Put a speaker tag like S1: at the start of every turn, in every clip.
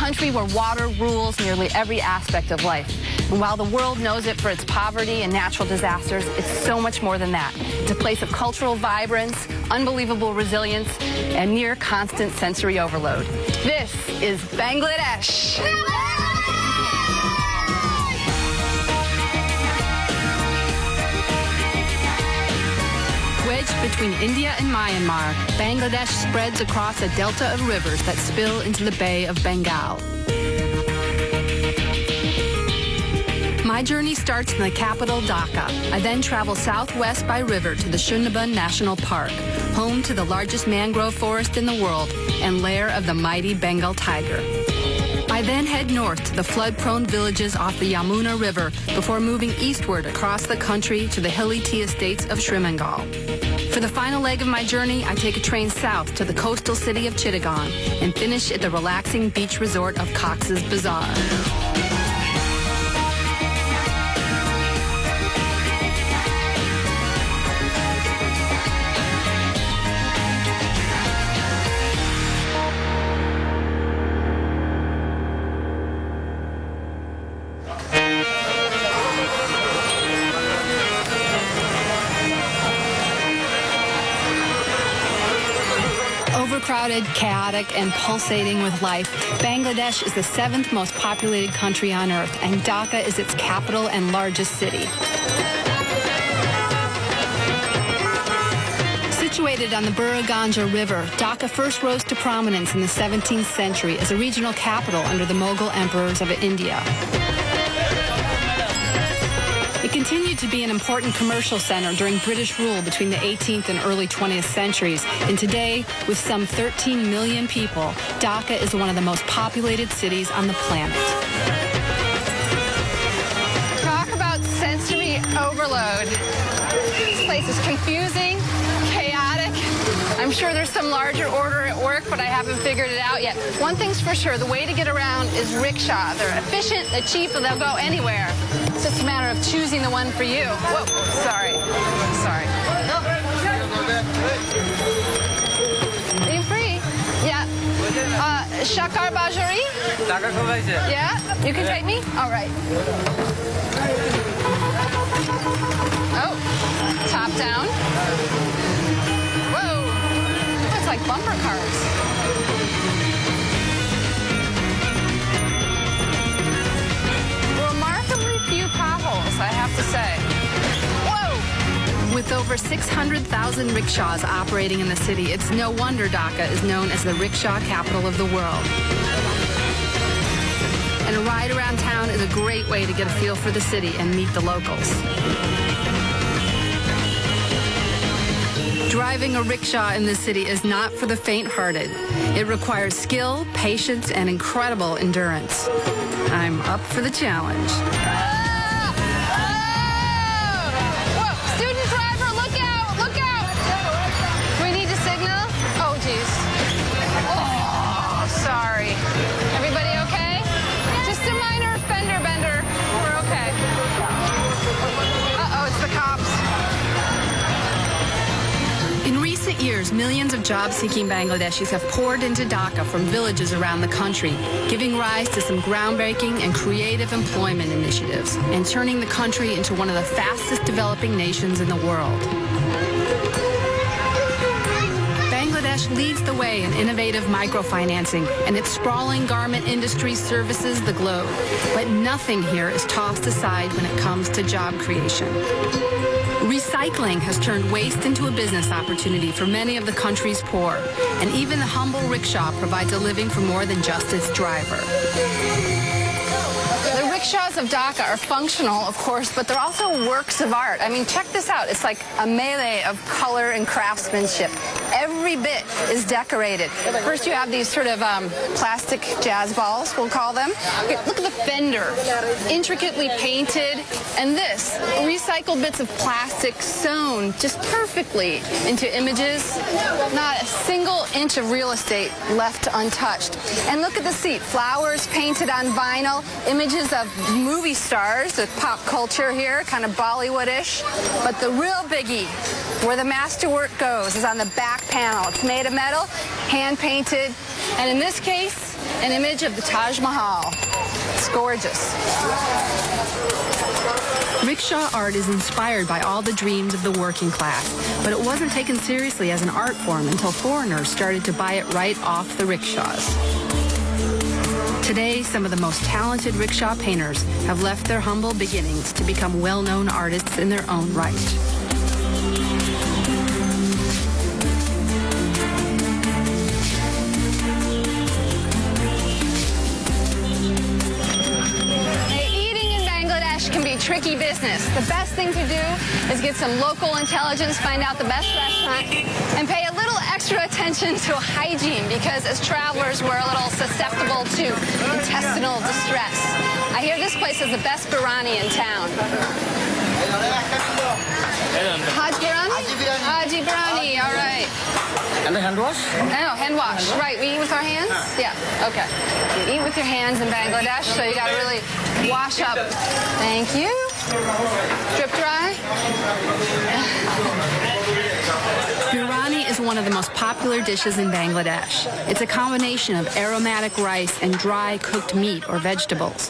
S1: country where water rules nearly every aspect of life. And while the world knows it for its poverty and natural disasters, it's so much more than that. It's a place of cultural vibrance, unbelievable resilience, and near constant sensory overload. This is Bangladesh. Wedged between India and Myanmar, Bangladesh spreads across a delta of rivers that spill into the Bay of Bengal. My journey starts in the capital, Dhaka. I then travel southwest by river to the Sundarban National Park, home to the largest mangrove forest in the world and lair of the mighty Bengal tiger. I then head north to the flood-prone villages off the Yamuna River before moving eastward across the country to the hilly tea estates of Srimangal. For the final leg of my journey, I take a train south to the coastal city of Chittagong and finish at the relaxing beach resort of Cox's Bazar. Overcrowded, chaotic, and pulsating with life, Bangladesh is the 7th most populated country on Earth, and Dhaka is its capital and largest city. Situated on the Burra-Ganja River, Dhaka first rose to prominence in the 17th century as a regional capital under the Mughal emperors of India. It continued to be an important commercial center during British rule between the 18th and early 20th centuries. And today, with some 13 million people, Dhaka is one of the most populated cities on the planet. Talk about sensory overload. This place is confusing, chaotic. I'm sure there's some larger order at work, but I haven't figured it out yet. One thing's for sure, the way to get around is rickshaw. They're efficient, they're cheap, and they'll go anywhere. It's just a matter of choosing the one for you. Whoa, sorry. Are you free? Yeah. Shakar Bajari? Yeah? You can take me? All right. Oh, top down. Whoa. Looks like bumper cars. Remarkably few potholes, I have to say. Whoa! With over 600,000 rickshaws operating in the city, it's no wonder Dhaka is known as the rickshaw capital of the world. And a ride around town is a great way to get a feel for the city and meet the locals. Driving a rickshaw in this city is not for the faint-hearted. It requires skill, patience, and incredible endurance. I'm up for the challenge. Whoa! Student driver, look out! Look out! Do we need to signal? Oh, geez. Oh, sorry. Everybody okay? Just a minor fender bender. We're okay. Uh-oh, it's the cops. In recent years, millions of job-seeking Bangladeshis have poured into Dhaka from villages around the country, giving rise to some groundbreaking and creative employment initiatives, and turning the country into one of the fastest developing nations in the world. Bangladesh leads the way in innovative microfinancing, and its sprawling garment industry services the globe. But nothing here is tossed aside when it comes to job creation. Recycling has turned waste into a business opportunity for many of the country's poor, and even the humble rickshaw provides a living for more than just its driver. The rickshaws of Dhaka are functional, of course, but they're also works of art. I mean, check this out. It's like a melee of color and craftsmanship. Every bit is decorated. First, you have these sort of plastic jazz balls, we'll call them. Look at the fender, intricately painted. And this, recycled bits of plastic sewn just perfectly into images. Not a single inch of real estate left untouched. And look at the seat, flowers painted on vinyl, images of movie stars, the pop culture here, kind of Bollywood-ish. But the real biggie, where the masterwork goes, is on the back panel. It's made of metal, hand-painted, and in this case, an image of the Taj Mahal. It's gorgeous.
S2: Rickshaw art is inspired by all the dreams of the working class, but it wasn't taken seriously as an art form until foreigners started to buy it right off the rickshaws. Today, some of the most talented rickshaw painters have left their humble beginnings to become well-known artists in their own right.
S1: Tricky business. The best thing to do is get some local intelligence, find out the best restaurant, and pay a little extra attention to hygiene because as travelers, we're a little susceptible to intestinal distress. I hear this place has the best biryani in town. Haj biryani? Haji biryani, all right.
S3: And the hand wash?
S1: Oh, hand wash. Right, we eat with our hands? Yeah, okay. You eat with your hands in Bangladesh, so you got to really wash up. Thank you. Drip dry.
S2: Biryani is one of the most popular dishes in Bangladesh. It's a combination of aromatic rice and dry cooked meat or vegetables.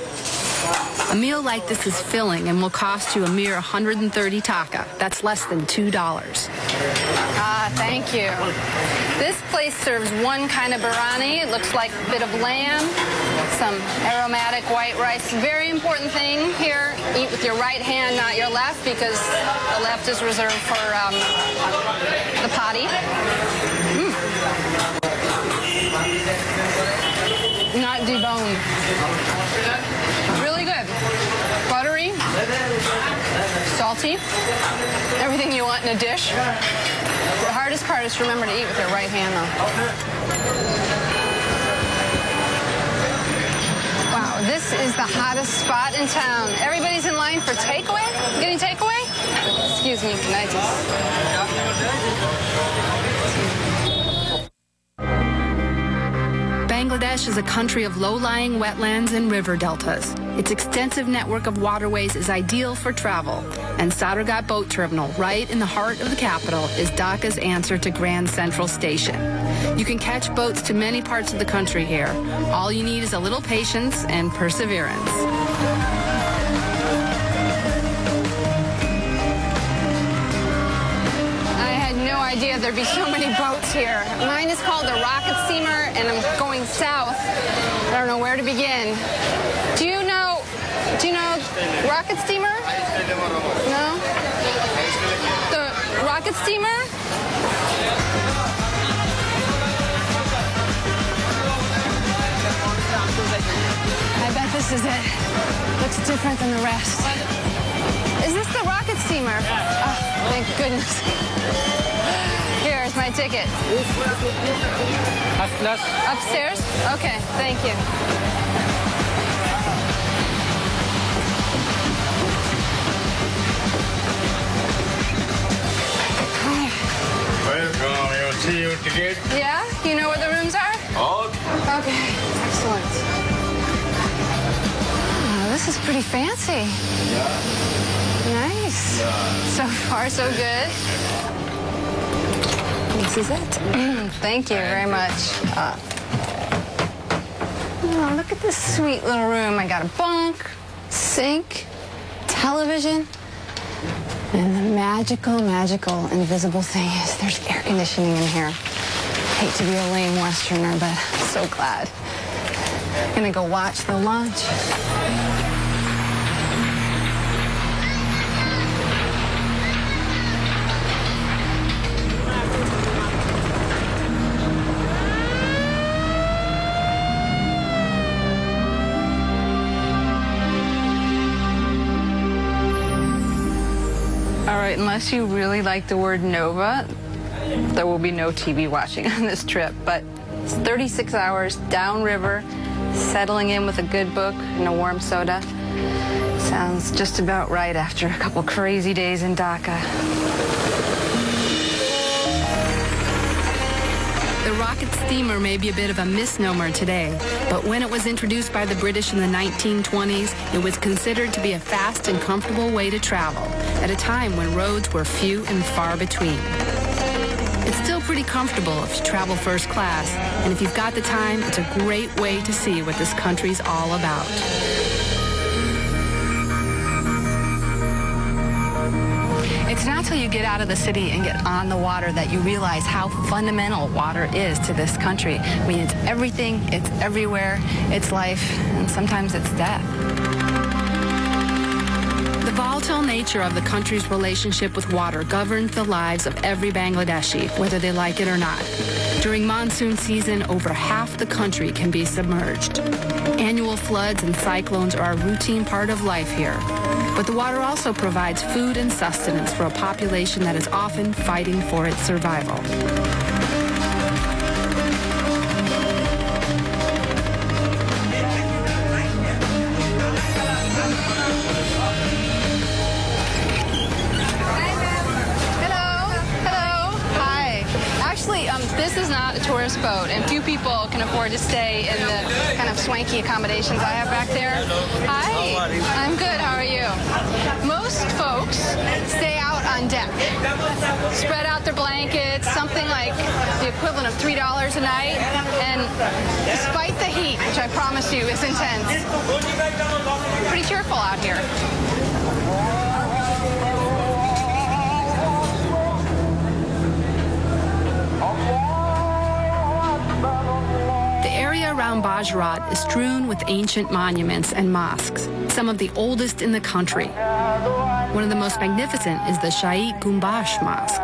S2: A meal like this is filling and will cost you a mere 130 taka. That's less than $2.
S1: Ah, thank you. This place serves one kind of biryani. It looks like a bit of lamb, some aromatic white rice. Very important thing here, eat with your right hand, not your left, because the left is reserved for the potty. Not deboned. Really good. Buttery, salty, everything you want in a dish. The hardest part is to remember to eat with your right hand, though. Wow, this is the hottest spot in town. Everybody's in line for takeaway? Getting takeaway? Excuse me, can I
S2: Bangladesh is a country of low-lying wetlands and river deltas. Its extensive network of waterways is ideal for travel, and Sadargat Boat Terminal, right in the heart of the capital, is Dhaka's answer to Grand Central Station. You can catch boats to many parts of the country here. All you need is a little patience and perseverance.
S1: Idea there'd be so many boats here. Mine is called the Rocket Steamer, and I'm going south. I don't know where to begin. Do you know Rocket Steamer? No? The Rocket Steamer? I bet this is it. Looks different than the rest. Is this the Rocket Steamer? Oh, thank goodness. Here's my ticket. Upstairs? Okay, thank you.
S3: Welcome, you see your ticket?
S1: Yeah? You know where the rooms are? Okay, excellent. Oh, this is pretty fancy. Nice. So far, so good. This is it. Thank you very much. Oh, look at this sweet little room. I got a bunk, sink, television, and the magical, invisible thing is there's air conditioning in here. Hate to be a lame Westerner, but I'm so glad. I'm gonna go watch the launch. All right, unless you really like the word Nova, there will be no TV watching on this trip. But it's 36 hours downriver, settling in with a good book and a warm soda. Sounds just about right after a couple crazy days in Dhaka.
S2: The rocket steamer may be a bit of a misnomer today, but when it was introduced by the British in the 1920s, it was considered to be a fast and comfortable way to travel at a time when roads were few and far between. It's still pretty comfortable if you travel first class, and if you've got the time, it's a great way to see what this country's all about. It's not till you get out of the city and get on the water that you realize how fundamental water is to this country. I mean, it's everything, it's everywhere, it's life, and sometimes it's death. The volatile nature of the country's relationship with water governs the lives of every Bangladeshi, whether they like it or not. During monsoon season, over half the country can be submerged. Annual floods and cyclones are a routine part of life here. But the water also provides food and sustenance for a population that is often fighting for its survival.
S1: This is not a tourist boat, and few people can afford to stay in the kind of swanky accommodations I have back there. Hi, I'm good. How are you? Most folks stay out on deck, spread out their blankets, something like the equivalent of $3 a night, and despite the heat, which I promise you is intense, pretty cheerful out here.
S2: Around Bajrat is strewn with ancient monuments and mosques, some of the oldest in the country. One of the most magnificent is the Shaikh Gumbash Mosque.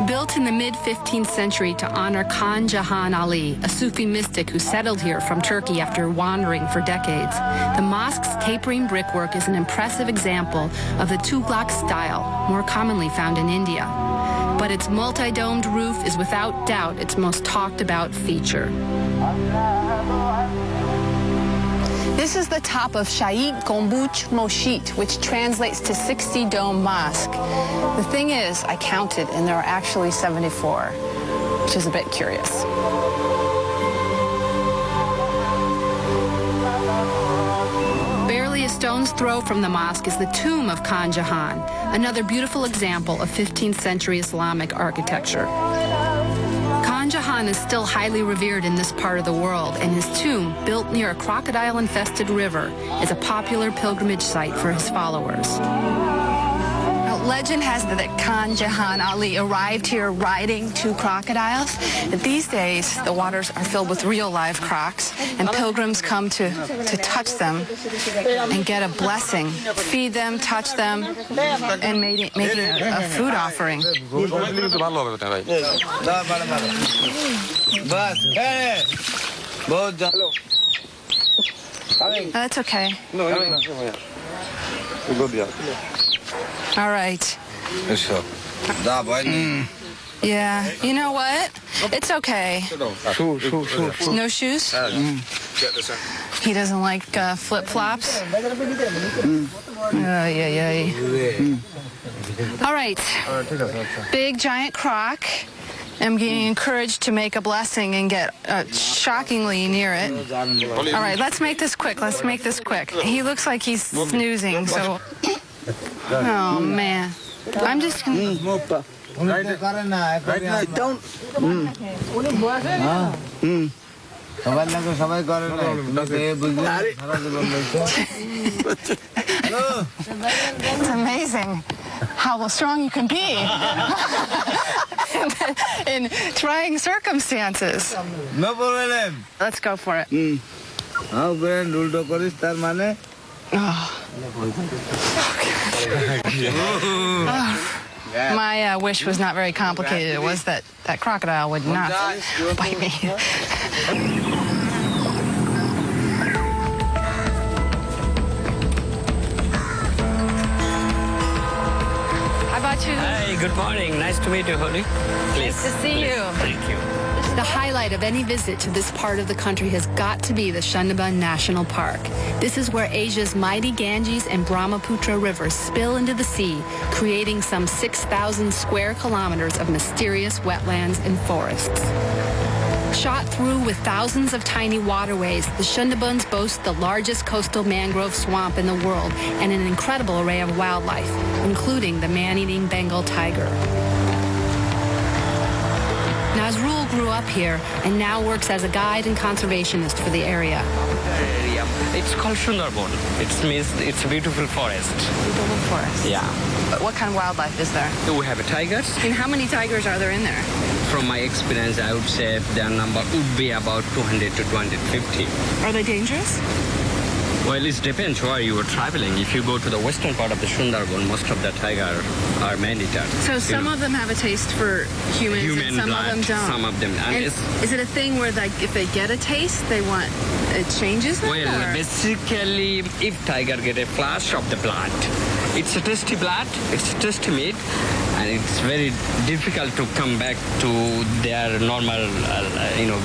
S2: Built in the mid-15th century to honor Khan Jahan Ali, a Sufi mystic who settled here from Turkey after wandering for decades, the mosque's tapering brickwork is an impressive example of the Tughlaq style, more commonly found in India. But its multi-domed roof is without doubt its most talked-about feature.
S1: This is the top of Shaikh Gumbash Mosque, which translates to 60-dome mosque. The thing is, I counted, and there are actually 74, which is a bit curious.
S2: Barely a stone's throw from the mosque is the tomb of Khan Jahan, another beautiful example of 15th century Islamic architecture. Khan Jahan is still highly revered in this part of the world, and his tomb, built near a crocodile-infested river, is a popular pilgrimage site for his followers.
S1: Legend has it that Khan Jahan Ali arrived here riding two crocodiles. These days, the waters are filled with real live crocs, and pilgrims come to touch them and get a blessing, feed them, touch them, and making a food offering. That's okay. All right. Yeah, you know what? It's okay. No shoes? He doesn't like flip-flops? All right. Big, giant croc. I'm being encouraged to make a blessing and get shockingly near it. All right, let's make this quick. Let's make this quick. He looks like he's snoozing, so... Oh, man. I'm just gonna...
S4: Don't.
S1: It's amazing how strong you can be in trying circumstances.
S4: No problem.
S1: Let's go for it. My wish was not very complicated. It was that crocodile would not bite me. How about you?
S3: Hi, good morning. Nice to meet you, Holly.
S1: Nice to see you.
S3: Thank you.
S2: The highlight of any visit to this part of the country has got to be the Sundarban National Park. This is where Asia's mighty Ganges and Brahmaputra rivers spill into the sea, creating some 6,000 square kilometers of mysterious wetlands and forests. Shot through with thousands of tiny waterways, the Sundarbans boast the largest coastal mangrove swamp in the world and an incredible array of wildlife, including the man-eating Bengal tiger. Nazrul grew up here and now works as a guide and conservationist for the area.
S3: It's called Sundarban. It means it's a beautiful forest.
S1: Beautiful forest.
S3: Yeah.
S1: But what kind of wildlife is there?
S3: We have tigers.
S1: And how many tigers are there in there?
S3: From my experience, I would say their number would be about 200 to 250.
S1: Are they dangerous?
S3: Well, it depends where you are traveling. If you go to the western part of the Sundarban, most of the tigers are man-eater.
S1: So some of them have a taste for humans
S3: Human
S1: and some
S3: blood,
S1: of them don't.
S3: some of them.
S1: And is it a thing where like if they get a taste, it changes them?
S3: Well,
S1: or?
S3: basically, if tiger get a flash of the blood, it's a tasty blood, it's tasty meat, and it's very difficult to come back to their normal,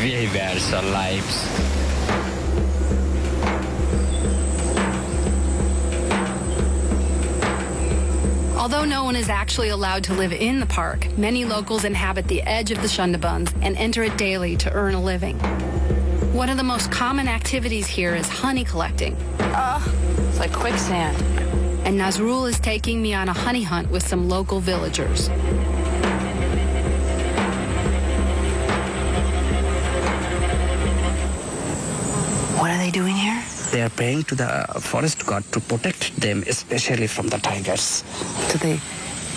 S3: behaviors or lives.
S2: Although no one is actually allowed to live in the park, many locals inhabit the edge of the Sundarbans and enter it daily to earn a living. One of the most common activities here is honey collecting.
S1: It's like quicksand.
S2: And Nazrul is taking me on a honey hunt with some local villagers.
S1: What are they doing here?
S3: They are praying to the forest god to protect them, especially from the tigers.
S1: Do they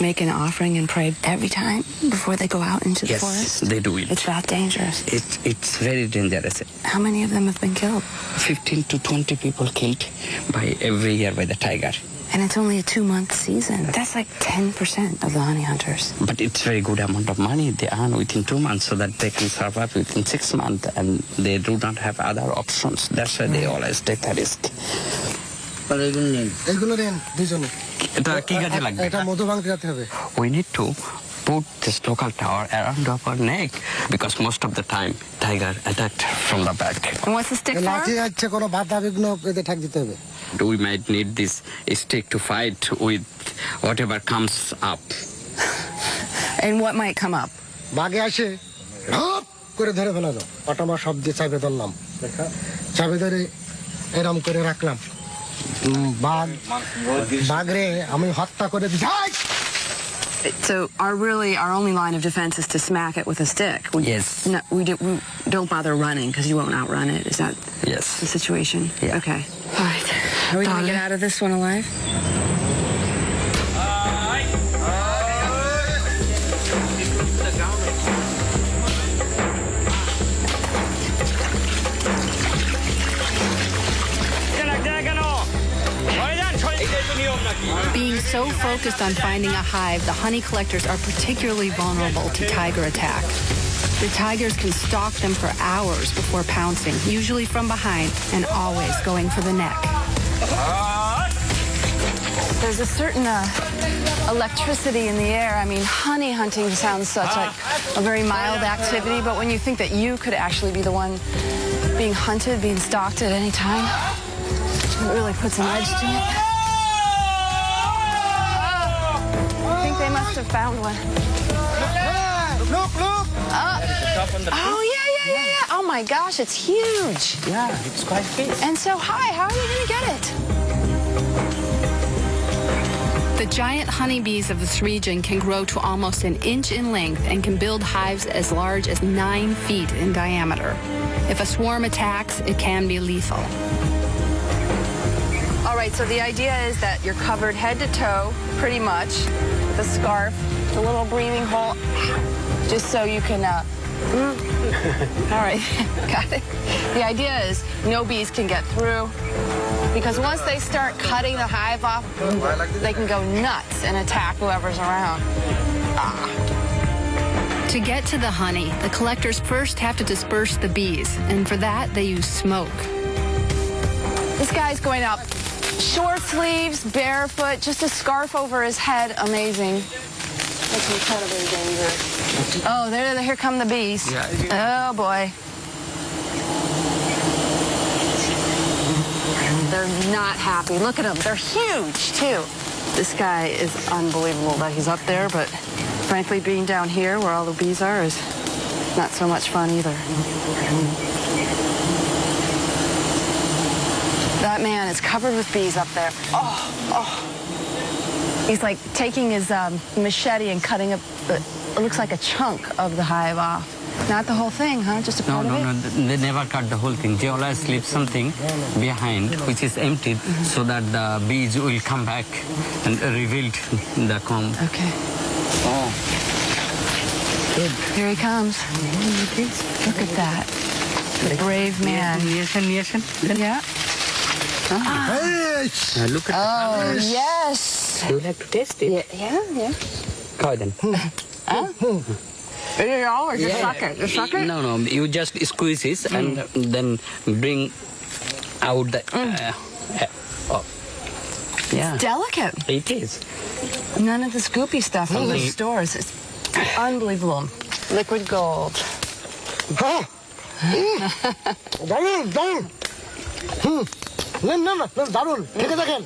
S1: make an offering and pray every time before they go out into the
S3: Yes,
S1: forest?
S3: they do it.
S1: It's that dangerous.
S3: It's very dangerous.
S1: How many of them have been killed?
S3: 15 to 20 people killed by every year by the tiger.
S1: And it's only a 2-month season. That's like 10% of the honey hunters.
S3: But it's very good amount of money they earn within 2 months so that they can survive within 6 months and they do not have other options. That's why they always take the risk. We need to put this local tower around our neck because most of the time tiger attacked from the back.
S1: And what's the stick for?
S3: We might need this stick to fight with whatever comes up.
S1: And what might come up?
S4: বাগে আসে hop করে ধরে ফেলা দাও অটোমা সব দিয়ে চাপে ধরলাম চাপে ধরে এরম করে রাখলাম বাঘরে আমি হত্যা করে যাই
S1: So our only line of defense is to smack it with a stick.
S3: Yes.
S1: No, we don't bother running because you won't outrun it. Is that
S3: Yes.
S1: the situation?
S3: Yeah.
S1: Okay. All right. Are we going to get out of this one alive?
S2: Being so focused on finding a hive, the honey collectors are particularly vulnerable to tiger attack. The tigers can stalk them for hours before pouncing, usually from behind and always going for the neck.
S1: There's a certain electricity in the air. I mean, honey hunting sounds such like a very mild activity, but when you think that you could actually be the one being hunted, being stalked at any time, it really puts an edge to it. I think they must have found one.
S4: look
S1: Oh, yeah. Oh, my gosh, it's huge.
S3: Yeah, it's quite big.
S1: And so high. How are you going to get it?
S2: The giant honeybees of this region can grow to almost an inch in length and can build hives as large as 9 feet in diameter. If a swarm attacks, it can be lethal.
S1: All right, so the idea is that you're covered head to toe, pretty much, with a scarf, a little breathing hole, just so you can, all right, got it. The idea is no bees can get through, because once they start cutting the hive off, they can go nuts and attack whoever's around.
S2: To get to the honey, the collectors first have to disperse the bees, and for that, they use smoke.
S1: This guy's going up short sleeves, barefoot, just a scarf over his head. Amazing. That's incredibly dangerous. Oh, here come the bees.
S3: Yeah.
S1: Oh, boy. They're not happy. Look at them. They're huge, too. This guy is unbelievable that he's up there, but frankly, being down here where all the bees are is not so much fun either. That man is covered with bees up there. Oh. He's like taking his machete and cutting up it looks like a chunk of the hive off. Not the whole thing, huh? Just a part of it?
S3: No, they never cut the whole thing. They always leave something behind, which is emptied, so that the bees will come back and reveal the comb.
S1: Okay.
S3: Oh.
S4: Good.
S1: Here he comes. Look at that. The brave man.
S3: Yes.
S1: Yeah.
S4: Hey!
S3: Look at
S1: Oh, yes.
S3: You would like to taste it?
S1: Yeah.
S3: Go then.
S1: Eat it all or just suck it? Just suck it?
S3: No. You just squeeze it and then bring out the. Yeah.
S1: Delicate.
S3: It is.
S1: None of the scoopy stuff from the stores. It's unbelievable. Liquid gold.
S4: দারুন না দারুন দেখে দেখেন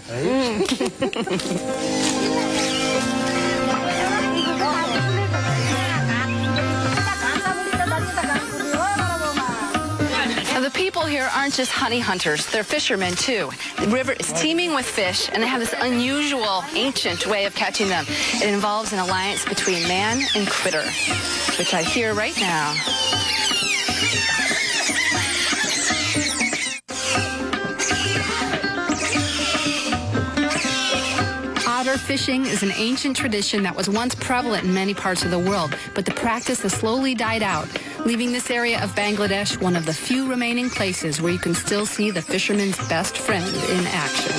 S1: Now, the people here aren't just honey hunters, they're fishermen too. The river is teeming with fish, and they have this unusual, ancient way of catching them. It involves an alliance between man and critter, which I hear right now.
S2: Otter fishing is an ancient tradition that was once prevalent in many parts of the world, but the practice has slowly died out, leaving this area of Bangladesh one of the few remaining places where you can still see the fisherman's best friend in action.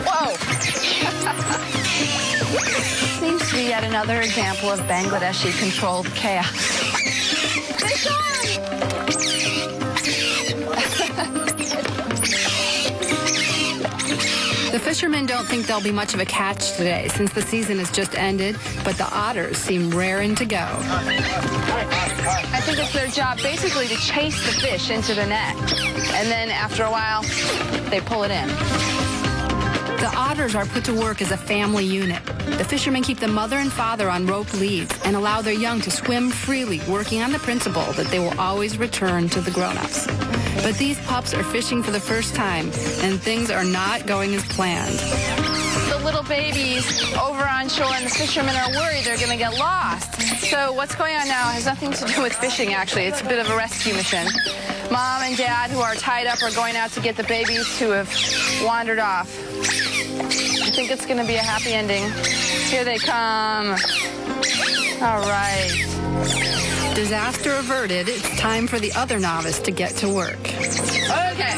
S1: Whoa! Seems to be yet another example of Bangladeshi-controlled chaos. Fish on!
S2: The fishermen don't think there'll be much of a catch today since the season has just ended, but the otters seem raring to go.
S1: I think it's their job basically to chase the fish into the net, and then after a while, they pull it in.
S2: The otters are put to work as a family unit. The fishermen keep the mother and father on rope leads and allow their young to swim freely, working on the principle that they will always return to the grown-ups. But these pups are fishing for the first time, and things are not going as planned.
S1: The little babies over on shore, and the fishermen are worried they're going to get lost. So what's going on now has nothing to do with fishing, actually. It's a bit of a rescue mission. Mom and Dad, who are tied up, are going out to get the babies who have wandered off. I think it's going to be a happy ending. Here they come. All right.
S2: Disaster averted, it's time for the other novice to get to work.
S1: Okay.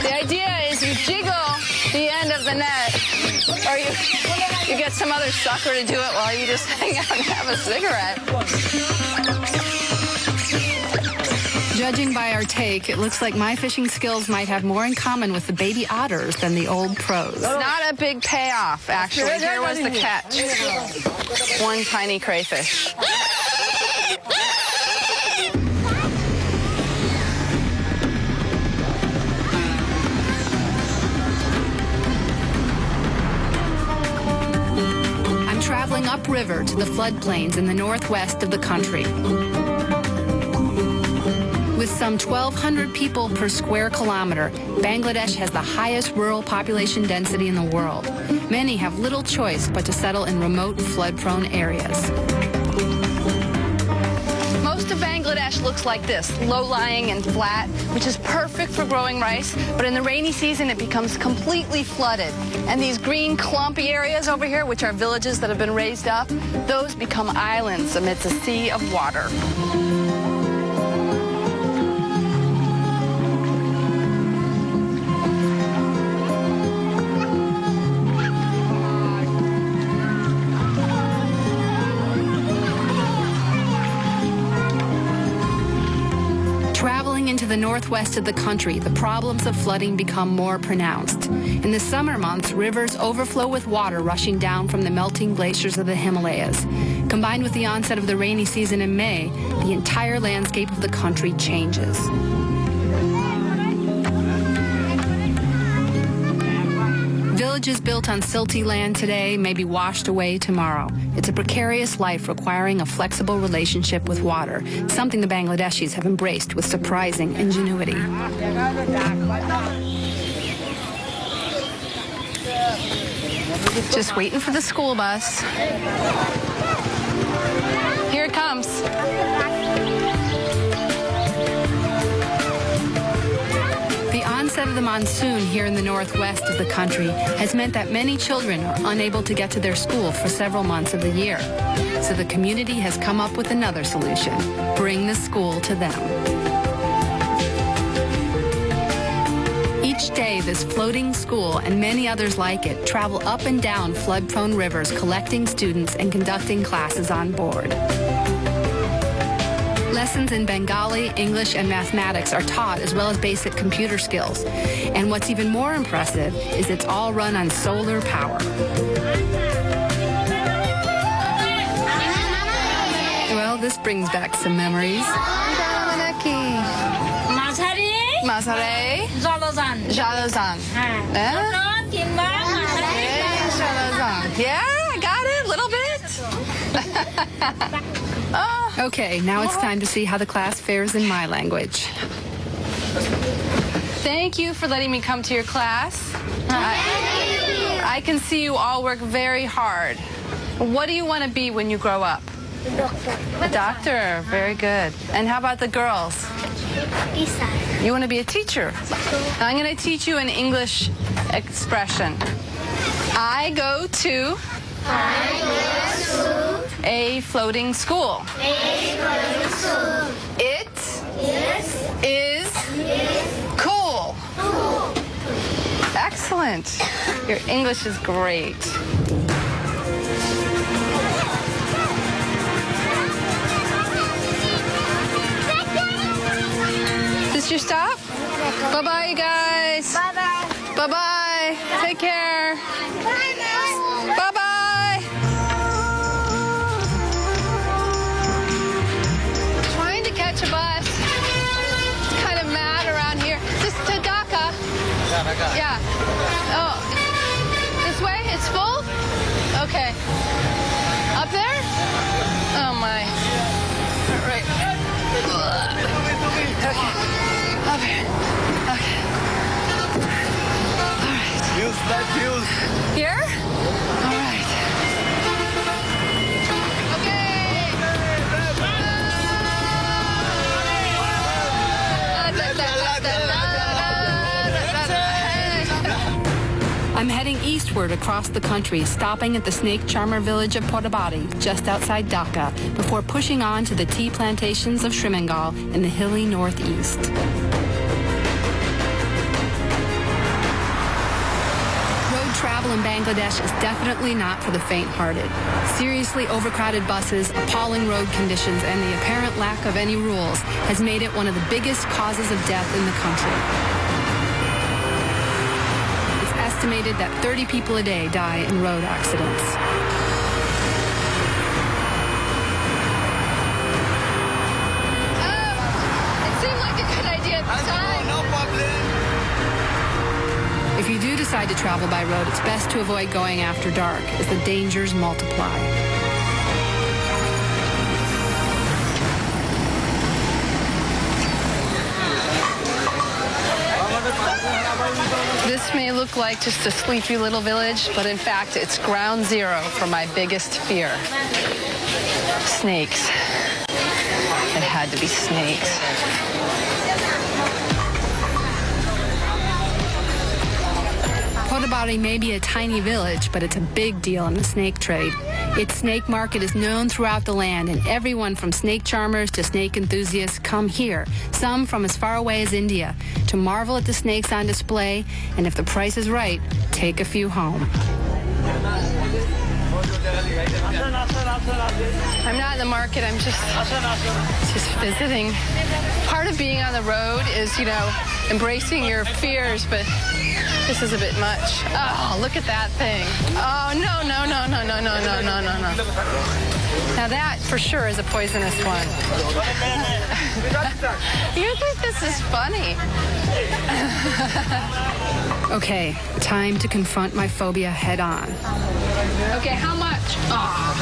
S1: The idea is you jiggle the end of the net, or you get some other sucker to do it while you just hang out and have a cigarette.
S2: Judging by our take, it looks like my fishing skills might have more in common with the baby otters than the old pros.
S1: It's not a big payoff, actually. Here was the catch. One tiny crayfish.
S2: I'm traveling upriver to the floodplains in the northwest of the country. With some 1,200 people per square kilometer, Bangladesh has the highest rural population density in the world. Many have little choice but to settle in remote, flood-prone areas.
S1: Most of Bangladesh looks like this, low-lying and flat, which is perfect for growing rice, but in the rainy season it becomes completely flooded. And these green clumpy areas over here, which are villages that have been raised up, those become islands amidst a sea of water.
S2: Into the northwest of the country, the problems of flooding become more pronounced. In the summer months, rivers overflow with water rushing down from the melting glaciers of the Himalayas. Combined with the onset of the rainy season in May, the entire landscape of the country changes. Villages built on silty land today may be washed away tomorrow. It's a precarious life requiring a flexible relationship with water, something the Bangladeshis have embraced with surprising ingenuity.
S1: Just waiting for the school bus. Here it comes.
S2: The onset of the monsoon here in the northwest of the country has meant that many children are unable to get to their school for several months of the year. So the community has come up with another solution: bring the school to them. Each day, this floating school and many others like it travel up and down flood-prone rivers, collecting students and conducting classes on board. Lessons in Bengali, English, and mathematics are taught, as well as basic computer skills. And what's even more impressive is it's all run on solar power. Well, this brings back some memories.
S1: Mazhare. Jalozan. Yeah, I got it. A little bit.
S2: Okay, now it's time to see how the class fares in my language.
S1: Thank you for letting me come to your class. I can see you all work very hard. What do you want to be when you grow up? A doctor. Very good. And how about the girls?
S5: Teacher.
S1: You want to be a teacher? Now I'm going to teach you an English expression. I go to a floating school. It is cool. Excellent. Your English is great. This your stop? Bye-bye, you guys.
S5: Bye-bye.
S1: Bye-bye. Take care. Bye-bye. Trying to catch a bus. It's kind of mad around here. This to Dhaka. Yeah. Oh, this way? It's full? Okay. Up there? Oh, my. All right. Okay. Up here. Okay. All right. Here? All right.
S2: I'm heading eastward across the country, stopping at the snake charmer village of Pottabadi, just outside Dhaka, before pushing on to the tea plantations of Shrimangal in the hilly northeast. Road travel in Bangladesh is definitely not for the faint-hearted. Seriously overcrowded buses, appalling road conditions, and the apparent lack of any rules has made it one of the biggest causes of death in the country. Estimated that 30 people a day die in road accidents.
S1: It seemed like a good idea at the time.
S3: No problem.
S2: If you do decide to travel by road, it's best to avoid going after dark, as the dangers multiply.
S1: This may look like just a sleepy little village, but in fact, it's ground zero for my biggest fear. Snakes. It had to be snakes.
S2: Pottabadi may be a tiny village, but it's a big deal in the snake trade. Its snake market is known throughout the land, and everyone from snake charmers to snake enthusiasts come here, some from as far away as India, to marvel at the snakes on display, and if the price is right, take a few home.
S1: I'm not in the market, I'm just visiting. Part of being on the road is, embracing your fears, but this is a bit much. Oh, look at that thing. Oh, no. Now that, for sure, is a poisonous one. You think this is funny?
S2: Okay, time to confront my phobia head on.
S1: Okay, how much? Oh,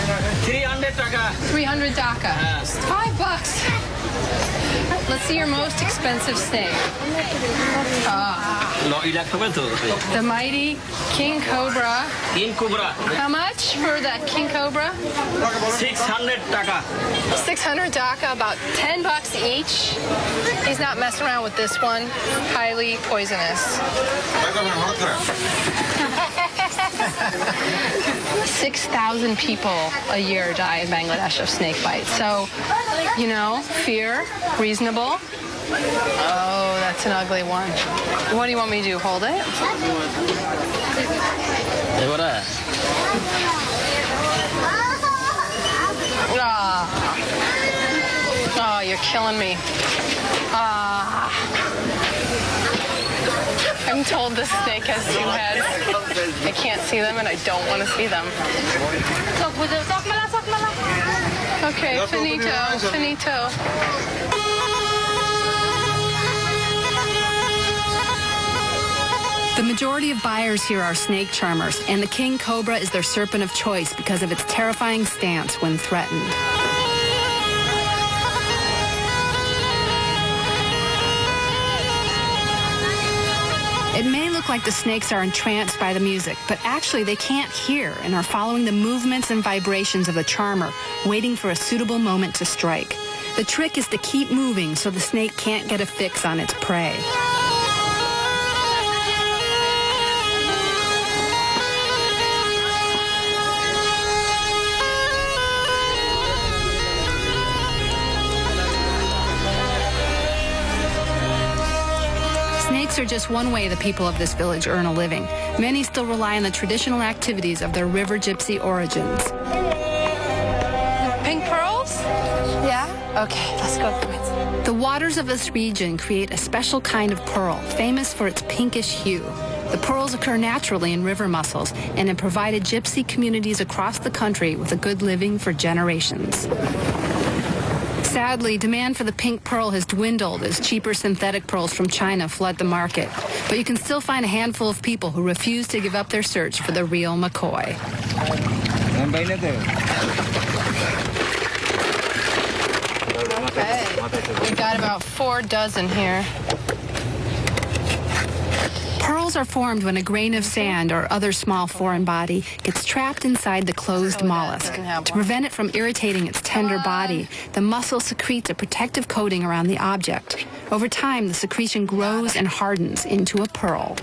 S3: 300 taka.
S1: 300 DACA. $5. Let's see your most expensive snake.
S3: No,
S1: The mighty King Cobra.
S3: King Cobra.
S1: How much for that King Cobra?
S3: 600 taka.
S1: 600 DACA, about $10 each. He's not messing around with this one. Highly poisonous. 6,000 people a year die in Bangladesh of snake bites. So, you know, fear, reasonable. Oh, that's an ugly one. What do you want me to do? Hold it? Oh, you're killing me. I'm told this snake has two heads. I can't see them and I don't want to see them. Okay, finito, finito.
S2: The majority of buyers here are snake charmers, and the king cobra is their serpent of choice because of its terrifying stance when threatened. It may look like the snakes are entranced by the music, but actually they can't hear and are following the movements and vibrations of the charmer, waiting for a suitable moment to strike. The trick is to keep moving so the snake can't get a fix on its prey. Snakes are just one way the people of this village earn a living. Many still rely on the traditional activities of their river gypsy origins.
S1: Pink pearls? Yeah? Okay, let's go.
S2: The waters of this region create a special kind of pearl, famous for its pinkish hue. The pearls occur naturally in river mussels and have provided gypsy communities across the country with a good living for generations. Sadly, demand for the pink pearl has dwindled as cheaper synthetic pearls from China flood the market. But you can still find a handful of people who refuse to give up their search for the real McCoy.
S1: Okay, we got about 4 dozen here.
S2: Pearls are formed when a grain of sand or other small foreign body gets trapped inside the closed mollusk. To prevent it from irritating its tender body, the mussel secretes a protective coating around the object. Over time, the secretion grows and hardens into a pearl.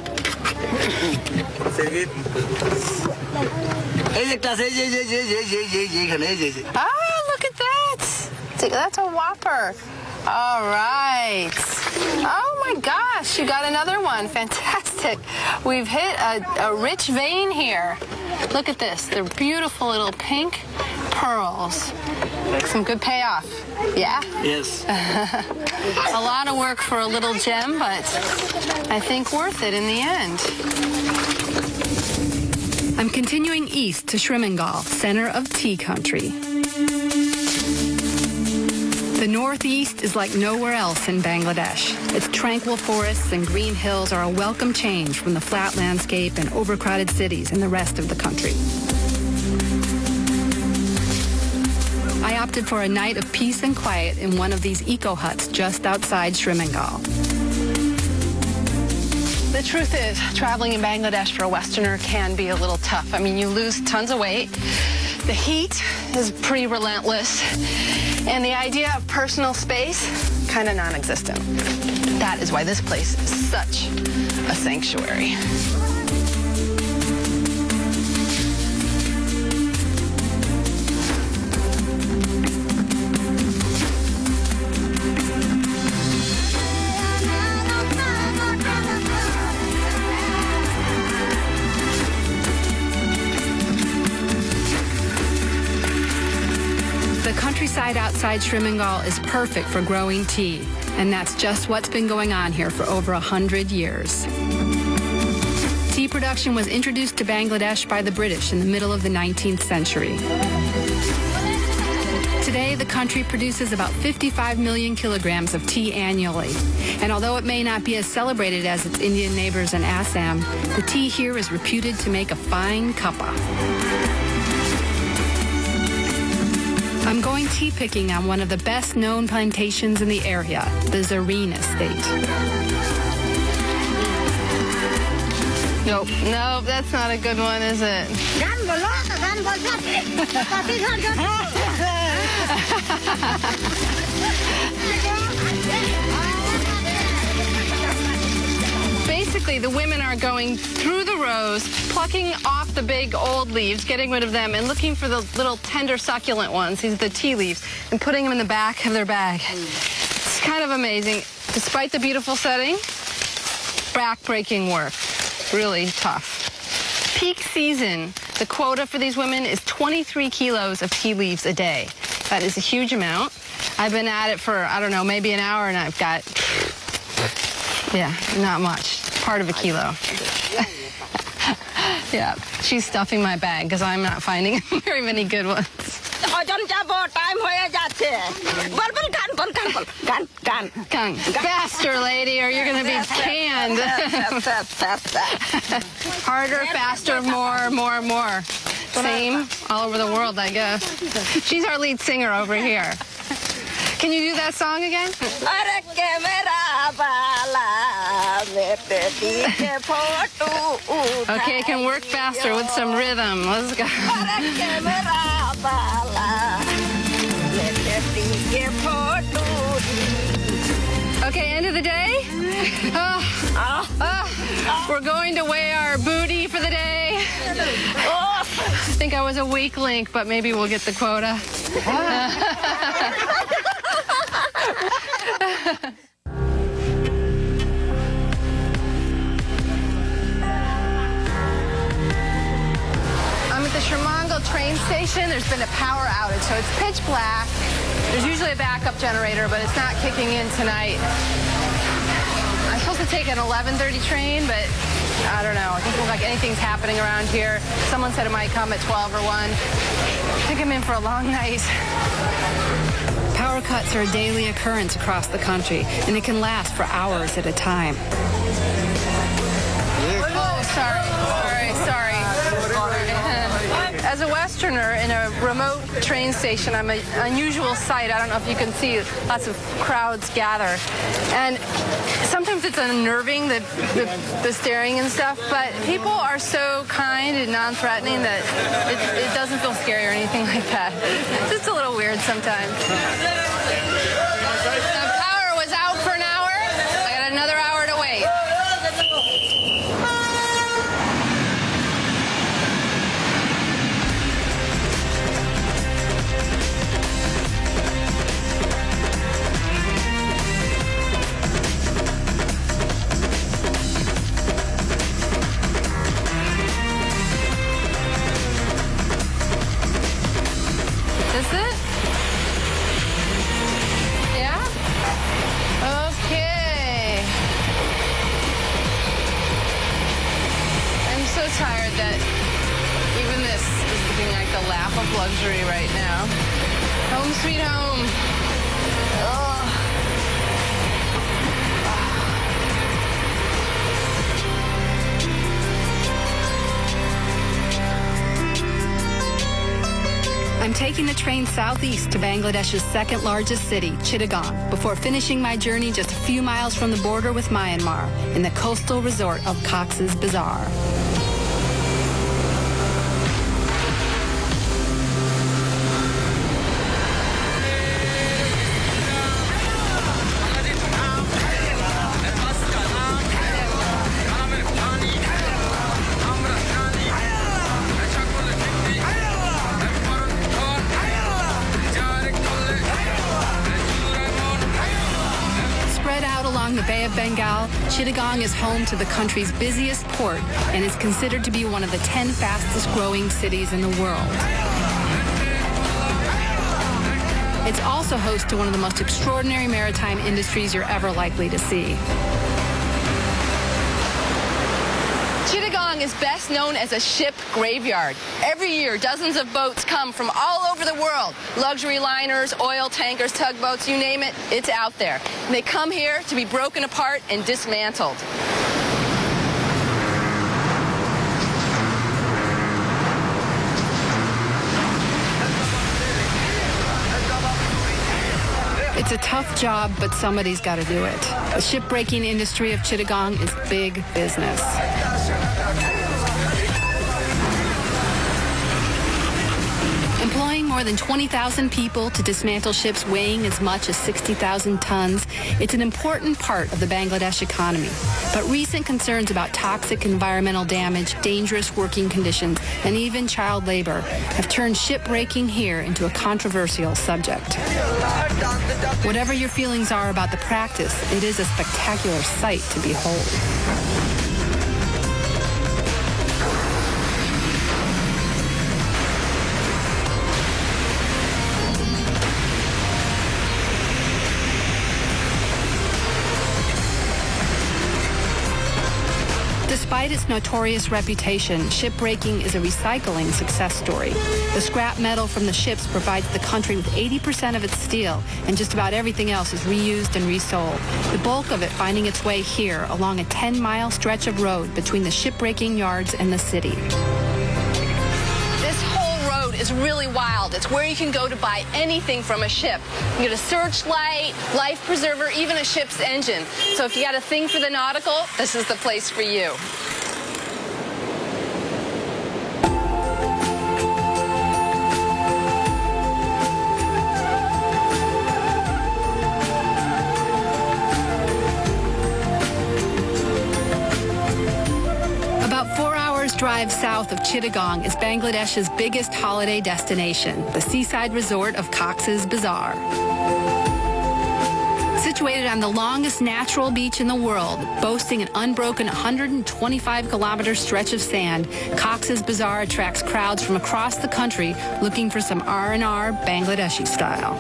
S1: Ah, look at that. That's a whopper. All right. Oh, my gosh. You got another one. Fantastic. We've hit a rich vein here. Look at this. They're beautiful little pink pearls. Some good payoff. Yeah?
S3: Yes.
S1: A lot of work for a little gem, but I think worth it in the end.
S2: I'm continuing east to Shrimangal, center of tea country. The Northeast is like nowhere else in Bangladesh. Its tranquil forests and green hills are a welcome change from the flat landscape and overcrowded cities in the rest of the country. I opted for a night of peace and quiet in one of these eco-huts just outside Shrimangal.
S1: The truth is, traveling in Bangladesh for a Westerner can be a little tough. I mean, you lose tons of weight. The heat is pretty relentless. And the idea of personal space, kind of non-existent. That is why this place is such a sanctuary.
S2: The countryside outside Shrimangal is perfect for growing tea, and that's just what's been going on here for over 100 years. Tea production was introduced to Bangladesh by the British in the middle of the 19th century. Today, the country produces about 55 million kilograms of tea annually. And although it may not be as celebrated as its Indian neighbors in Assam, the tea here is reputed to make a fine cuppa. I'm going tea picking on one of the best-known plantations in the area, the Zareen Estate.
S1: Nope, that's not a good one, is it? Basically, the women are going through the rows, plucking off the big old leaves, getting rid of them, and looking for the little tender succulent ones, these are the tea leaves, and putting them in the back of their bag. It's kind of amazing. Despite the beautiful setting, back-breaking work. Really tough. Peak season, the quota for these women is 23 kilos of tea leaves a day. That is a huge amount. I've been at it for, I don't know, maybe an hour, and I've got, yeah, not much. Part of a kilo. Yeah, she's stuffing my bag because I'm not finding very many good ones. Faster, lady, or you're going to be canned. Harder, faster, more. Same all over the world, I guess. She's our lead singer over here. Can you do that song again? Okay, I can work faster with some rhythm. Let's go. Okay, end of the day. We're going to weigh our booty for the day. I think I was a weak link, but maybe we'll get the quota. I'm at the Shermangal train station. There's been a power outage, so it's pitch black. There's usually a backup generator, but it's not kicking in tonight. I'm supposed to take an 11:30 train, but I don't know. It doesn't look like anything's happening around here. Someone said it might come at 12 or 1. I think I'm in for a long night.
S2: Power cuts are a daily occurrence across the country, and it can last for hours at a time.
S1: Oh, sorry. As a Westerner in a remote train station, I'm an unusual sight. I don't know if you can see lots of crowds gather. And sometimes it's unnerving, the staring and stuff, but people are so kind and non-threatening that it doesn't feel scary or anything like that. It's just a little weird sometimes. The power was out for an hour. I got another hour to wait. Is it? Yeah? Okay. I'm so tired that even this is looking like the lap of luxury right now. Home sweet home. Ugh.
S2: I'm taking the train southeast to Bangladesh's second largest city, Chittagong, before finishing my journey just a few miles from the border with Myanmar in the coastal resort of Cox's Bazar. Along the Bay of Bengal, Chittagong is home to the country's busiest port and is considered to be one of the 10 fastest growing cities in the world. It's also host to one of the most extraordinary maritime industries you're ever likely to see.
S1: Chittagong is best known as a ship graveyard. Every year, dozens of boats come from all over the world. Luxury liners, oil tankers, tugboats, you name it, it's out there. And they come here to be broken apart and dismantled.
S2: It's a tough job, but somebody's got to do it. The shipbreaking industry of Chittagong is big business. Employing more than 20,000 people to dismantle ships weighing as much as 60,000 tons, it's an important part of the Bangladesh economy. But recent concerns about toxic environmental damage, dangerous working conditions, and even child labor have turned shipbreaking here into a controversial subject. Whatever your feelings are about the practice, it is a spectacular sight to behold. Despite its notorious reputation, shipbreaking is a recycling success story. The scrap metal from the ships provides the country with 80% of its steel, and just about everything else is reused and resold. The bulk of it finding its way here along a 10-mile stretch of road between the shipbreaking yards and the city.
S1: Is really wild. It's where you can go to buy anything from a ship. You can get a searchlight, life preserver, even a ship's engine. So if you got a thing for the nautical, this is the place for you.
S2: Drive south of Chittagong is Bangladesh's biggest holiday destination, the seaside resort of Cox's Bazar. Situated on the longest natural beach in the world, boasting an unbroken 125-kilometer stretch of sand, Cox's Bazar attracts crowds from across the country looking for some R&R Bangladeshi style.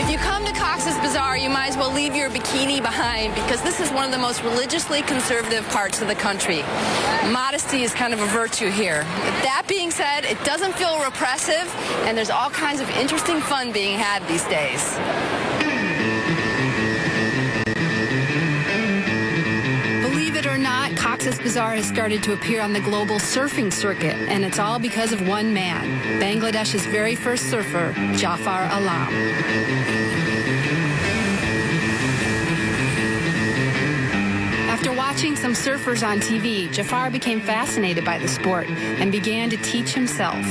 S1: If you come to Cox's Bazar, you might as well leave your bikini behind because this is one of the most religiously conservative parts of the country. Modesty is kind of a virtue here. That being said, it doesn't feel repressive, and there's all kinds of interesting fun being had these days.
S2: Believe it or not, Cox's Bazar has started to appear on the global surfing circuit, and it's all because of one man, Bangladesh's very first surfer, Jafar Alam. After watching some surfers on TV, Jafar became fascinated by the sport and began to teach himself.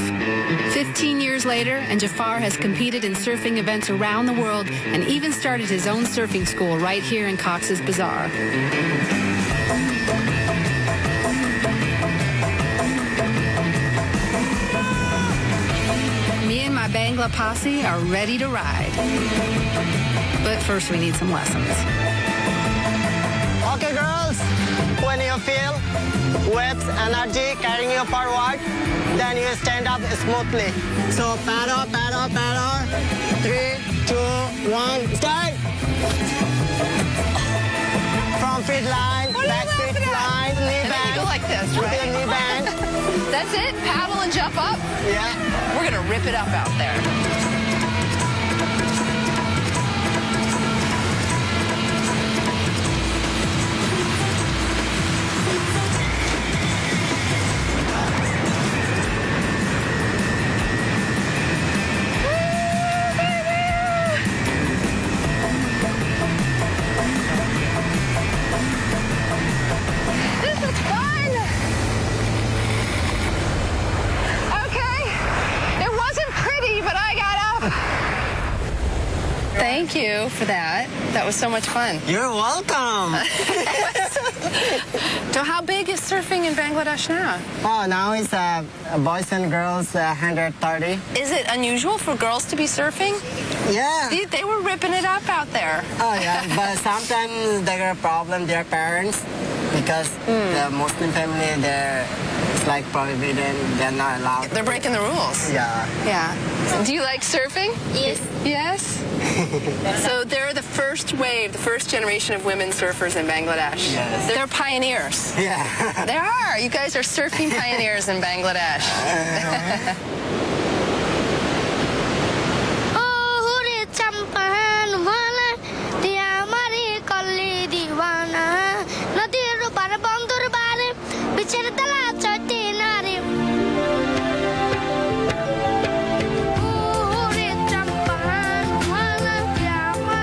S2: 15 years later, and Jafar has competed in surfing events around the world and even started his own surfing school right here in Cox's Bazar. Me and my Bangla posse are ready to ride. But first we need some lessons.
S6: Okay, girls, when you feel waves energy carrying you forward, then you stand up smoothly. So paddle, paddle, paddle. 3, 2, 1, start. Front feet line, back feet line, knee
S1: And then
S6: bend.
S1: you go like this, right?
S6: Knee bend.
S1: That's it? Paddle and jump up?
S6: Yeah.
S1: We're going to rip it up out there. Thank you for that. That was so much fun.
S6: You're welcome.
S1: So how big is surfing in Bangladesh now?
S6: Oh, now it's boys and girls 130.
S1: Is it unusual for girls to be surfing?
S6: Yeah.
S1: They were ripping it up out there.
S6: Oh, yeah, but sometimes they got a problem, their parents, because the Muslim family, It's like prohibited. They're not allowed.
S1: They're breaking the rules.
S6: Yeah.
S1: Yeah. Do you like surfing?
S5: Yes.
S1: Yes? So they're the first wave, the first generation of women surfers in Bangladesh.
S6: Yes.
S1: They're pioneers.
S6: Yeah.
S1: They are. You guys are surfing pioneers in Bangladesh.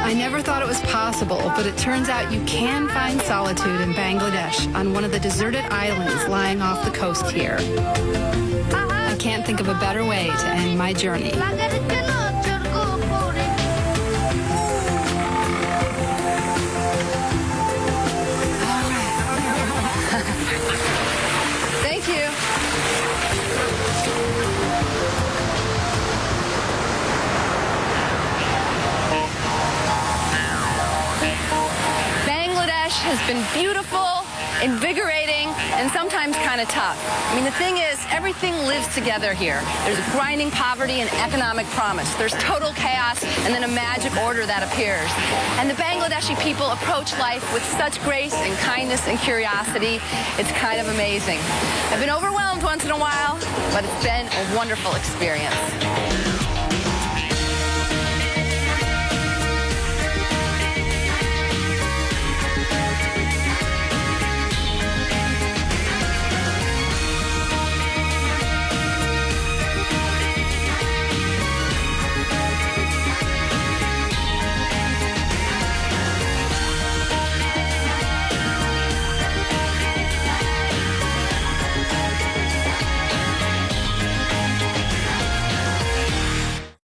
S2: I never thought it was possible, but it turns out you can find solitude in Bangladesh on one of the deserted islands lying off the coast here. I can't think of a better way to end my journey.
S1: Thank you. Bangladesh has been beautiful, invigorating, and sometimes kind of tough. I mean, the thing is, everything lives together here. There's grinding poverty and economic promise. There's total chaos and then a magic order that appears. And the Bangladeshi people approach life with such grace and kindness and curiosity. It's kind of amazing. I've been overwhelmed once in a while, but it's been a wonderful experience.